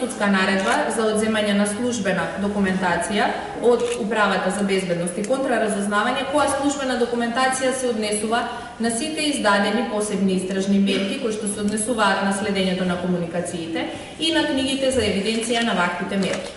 судска наредба за одземање на службена документација од Управата за безбедност и контраразузнавање, која службена документација се однесува на сите издадени посебни истражни мерки кои што се однесуваат на следењето на комуникациите и на книгите за евиденција на ваквите мерки.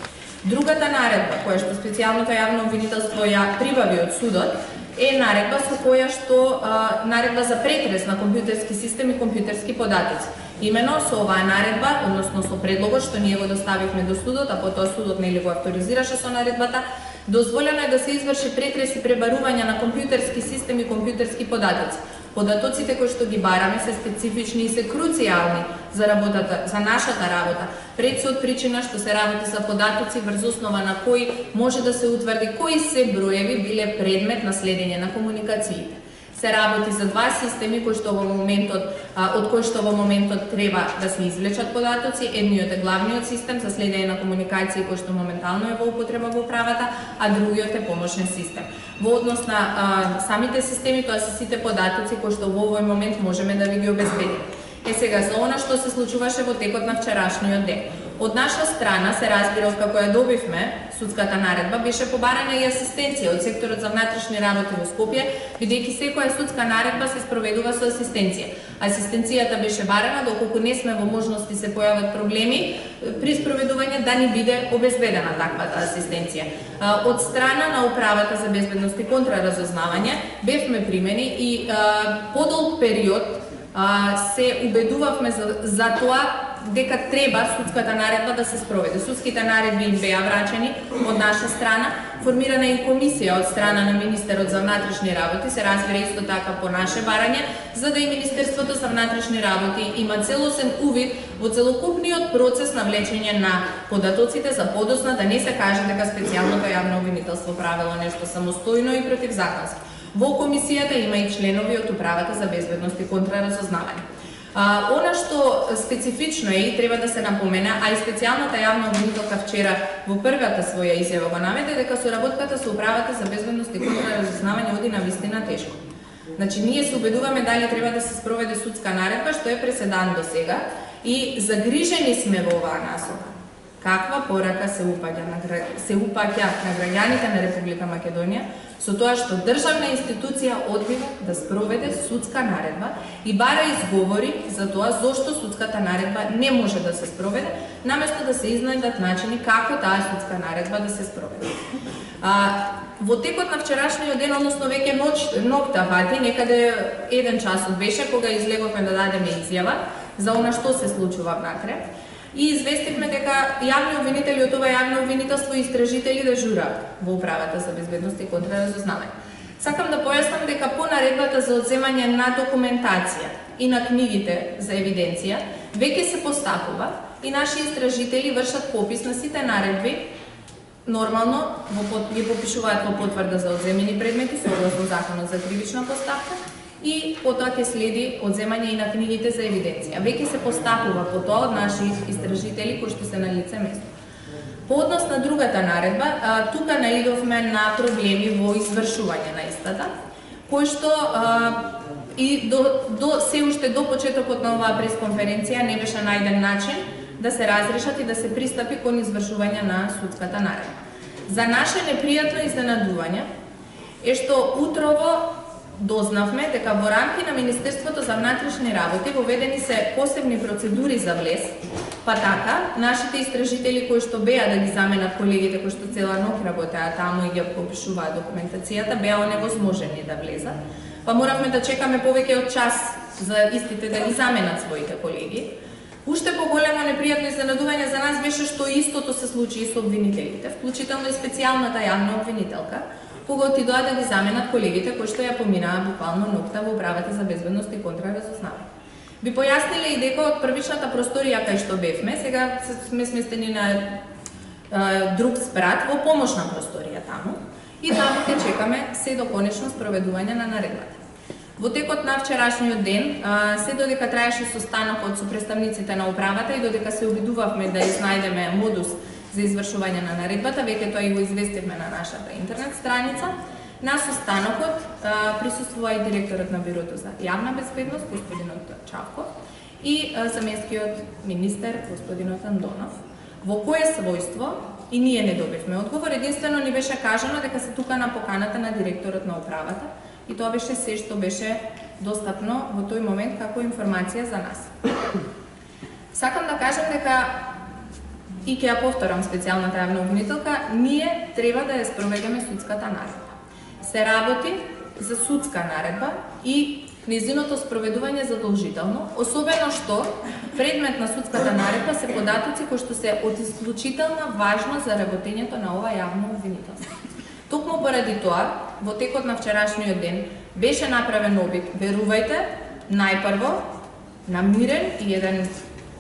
Другата наредба, која што специјалното јавно обвинителство ја прибави од судот, е наредба со која што наредба за претрес на компјутерски систем и компјутерски податоци. Имено со оваа наредба, односно со предлогот што ние го доставивме до судот, а потоа судот нели го авторизираше со наредбата, дозволено е да се изврши претрес и пребарување на компјутерски систем и компјутерски податоци. Податоците кои што ги бараме се специфични и се круцијални за работата, за нашата работа, пред се од причина што се работи за податоци врз основа на кои може да се утврди кои се броеви биле предмет на следење на комуникациите. Се работи за два системи кои што во моментот од кои што во моментот треба да се извлечат податоци. Едниот е главниот систем за следење на комуникации кој што моментално е во употреба во управата, а другиот е помошен систем. Во однос на самите системи, тоа се сите податоци кои што во овој момент можеме да ви ги обезбедиме. Сега за она што се случуваше во текот на вчерашниот ден. Од наша страна се разбира од како ја добивме судската наредба беше побарање и асистенција од секторот за внатрешни работи во Скопје, бидејќи секоја судска наредба се спроведува со асистенција. Асистенцијата беше барана доколку не сме во можности се појават проблеми при спроведување да ни биде обезбедена таквата асистенција. Од страна на Управата за безбедност и контраразузнавање бевме примени и подолг период се убедувавме за тоа дека треба судската наредба да се спроведе. Судските наредби им беа врачени од наша страна, формирана е комисија од страна на Министерот за внатрешни работи, се разбира исто така по наше барање, за да и Министерството за внатрешни работи има целосен увид во целокупниот процес на влечење на податоците за подосна, да не се каже дека специјалното јавно обвинителство правило нешто самостојно и противзаконски. Во комисијата има и членови од Управата за безбедност и контраразузнавање. Она што специфично е и треба да се напомене, а и специјалната јавна обвинителка вчера во првата своја изјава го наведе дека соработката со Управата за безбедност и контраразузнавање оди на вистина тешко. Значи, ние се убедуваме дали треба да се спроведе судска наредба, што е преседан до сега, и загрижени сме во оваа насока. Каква порака се упаќа на граѓаните на Република Македонија со тоа што државна институција одбива да спроведе судска наредба и бара изговори за тоа зошто судската наредба не може да се спроведе, наместо да се изнајдат начини како таа судска наредба да се спроведе. Во текот на вчерашниот ден, односно веќе ноќта вати, некаде 1 часот беше кога излеговме да дадеме изјава за она што се случува внатре. И известивме дека јавни обвинители од ова јавно обвинителство и истражители дежураат во Управата за безбедност и контраразузнавање. Сакам да појаснам дека по наредбата за одземање на документација и на книгите за евиденција веќе се постапува и наши истражители вршат попис на сите наредби, нормално ги попишуваат во потврда за одземени предмети согласно Законот за кривична постапка, и потоа ќе следи одземање и на книгите за евиденција. Веќе се постапува по тоа од наши истражители кои што се на лице место. По однос на другата наредба, тука наидовме на проблеми во извршување на истата, кои што и се уште до почетокот на оваа пресконференција не беше најден начин да се разрешат и да се пристапи кон извршување на судската наредба. За наше непријатно изненадување е што утрово дознавме дека во рамки на Министерството за внатрешни работи воведени се посебни процедури за влез, па така нашите истражители кои што беа да ги заменат колегите кои што цела ноќ работеа таму и ги попишуваат документацијата, беа оневозможени да влезат, па моравме да чекаме повеќе од час за истите да ги заменат своите колеги. Уште поголемо непријатно изненадување за нас беше што истото се случи и со обвинителите, вклучително и специјалната јавна обвинителка, кога отидоа да ги заменат колегите кои што ја поминаа буквално ноќта во Управата за безбедност и контраразузнавање. Би појасниле и дека од првичната просторија кај што бевме, сега сме сместени на друг спрат во помошна просторија таму и таму ќе чекаме се до конечно спроведување на наредбата. Во текот на вчерашниот ден, се додека траеше состанокот со представниците на управата и додека се обидувавме да изнајдеме модус за извршување на наредбата, веќе тоа и го известивме на нашата интернет страница. На состанокот присуствува и директорот на Бирото за јавна безбедност, господинот Чавков, и заменскиот министер, господинот Андонов. Во кое својство и ние не добивме одговор, единствено ни беше кажано дека се тука на поканата на директорот на управата и тоа беше се што беше достапно во тој момент како информација за нас. Сакам да кажам дека и ќе ја повторам специјалната јавна обвинителка, ние треба да ја спроведеме судската наредба. Се работи за судска наредба и нејзиното спроведување е задолжително, особено што предмет на судската наредба се податоци кои што се од исклучителна важност за работењето на ова јавно обвинителство. Токму поради тоа, во текот на вчерашниот ден беше направен обид, верувајте, најпрво на мирен и еден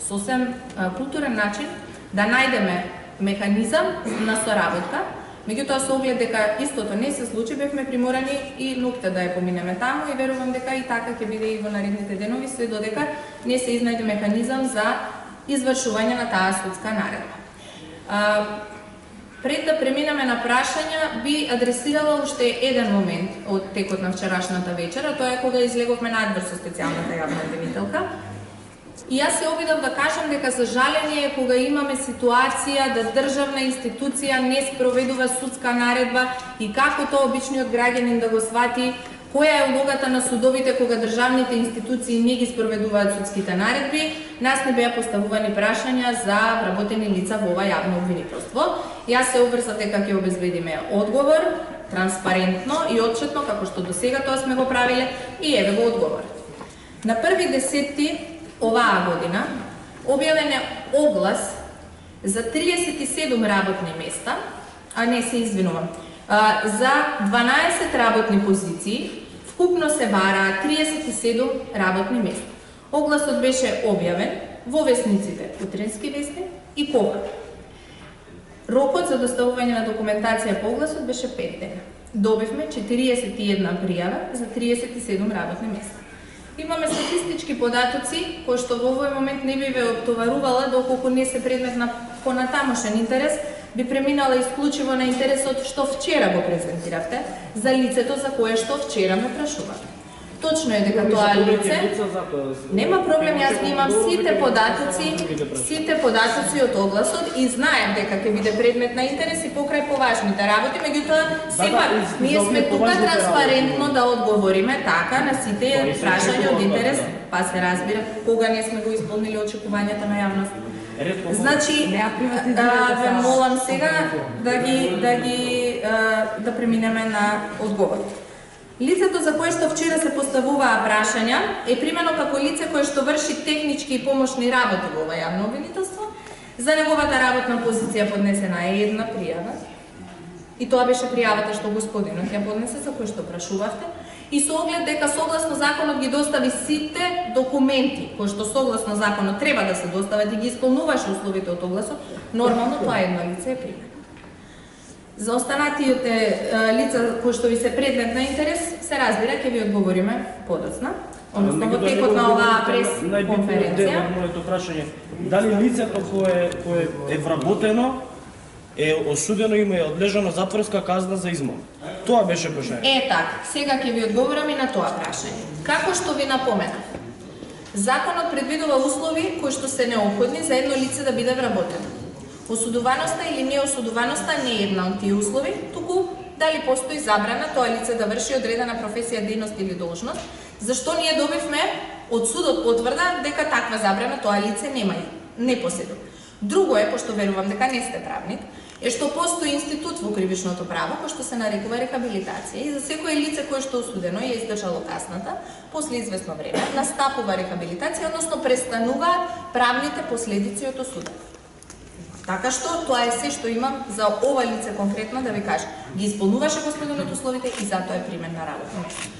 сосем културен начин да најдеме механизам на соработка. Меѓутоа, со оглед дека истото не се случи, бевме приморани и нукта да ја поминеме таму и верувам дека и така ќе биде и во наредните денови, се додека не се изнајде механизам за извршување на таа судска наредба. Пред да преминеме на прашања, би адресирала уште еден момент од текот на вчерашната вечера, тоа е кога излеговме надвор со специјалната јавна обвинителка. И јас се обидов да кажам дека за жалење е кога имаме ситуација да државна институција не спроведува судска наредба и како тоа обичниот граѓанин да го свати, која е улогата на судовите кога државните институции не ги спроведуваат судските наредби. Нас не беа поставувани прашања за вработени лица во ова јавно обвинителство. Јас се обврзав дека ќе обезбедиме одговор, транспарентно и отчетно, како што досега тоа сме го правиле, и еве го одговор. На 1.10. оваа година објавен е оглас за 37 работни места, се извинувам, за 12 работни позиции, вкупно се бараа 37 работни места. Огласот беше објавен во весниците Утренски вестник и Кога. Рокот за доставување на документација по огласот беше 5 дена. Добивме 41 пријава за 37 работни места. Имаме статистички податоци кои што во овој момент не би ве оптоварувала доколку не се предмет на понатамошен интерес, би преминала исклучиво на интересот што вчера го презентиравте за лицето за кое што вчера ме прашувате. Точно е дека тоа лице нема проблем, јас ги имам сите податоци од огласот и знаем дека ќе биде предмет на интерес и покрај поважните работи, меѓутоа сепак ние сме тука транспарентно да одговориме така на сите прашања од интерес, па се разбира кога не сме го исполнили очекувањата на јавност. Значи, ве молам сега да преминеме на одговор. Лицето за кое што вчера се поставуваа прашања е примено како лице кое што врши технички и помошни работи во ова јавно обвинителство. За неговата работна позиција поднесена е една пријава. И тоа беше пријавата што господинот ја поднесе за кој што прашувавте. И со оглед дека согласно законот ги достави сите документи кои што согласно законот треба да се достават и ги исполнуваше условите од огласот, нормално тоа едно лице е примено. За останатите лица кои што ви се предмет на интерес, се разбира, ќе ви одговориме подоцна, односно во текот на оваа прес-конференција. Моето прашање, дали лицето кое е вработено е осудено, има е одлежана затворска казна за измам? Тоа беше прашање. Така, сега ќе ви одговорам и на тоа прашање. Како што ви напоменав, законот предвидува услови кои што се неопходни за едно лице да биде вработено. Осудуваноста или неосудуваноста не е една од тие услови, туку дали постои забрана тоа лице да врши одредена професија, дејност или должност, зашто ние добивме од судот потврда дека таква забрана тоа лице не поседува. Друго е, пошто верувам дека не сте правник, е што постои институт во кривичното право кој што се нарекува рехабилитација и за секое лице кое што е осудено и е издржало касната, после известно време настапува рехабилитација, односно престануваат правните последици од осудата. Така што тоа е се што имам за ова лице конкретно да ви кажам. Ги исполнуваше господинот условите и затоа е примен на работно место.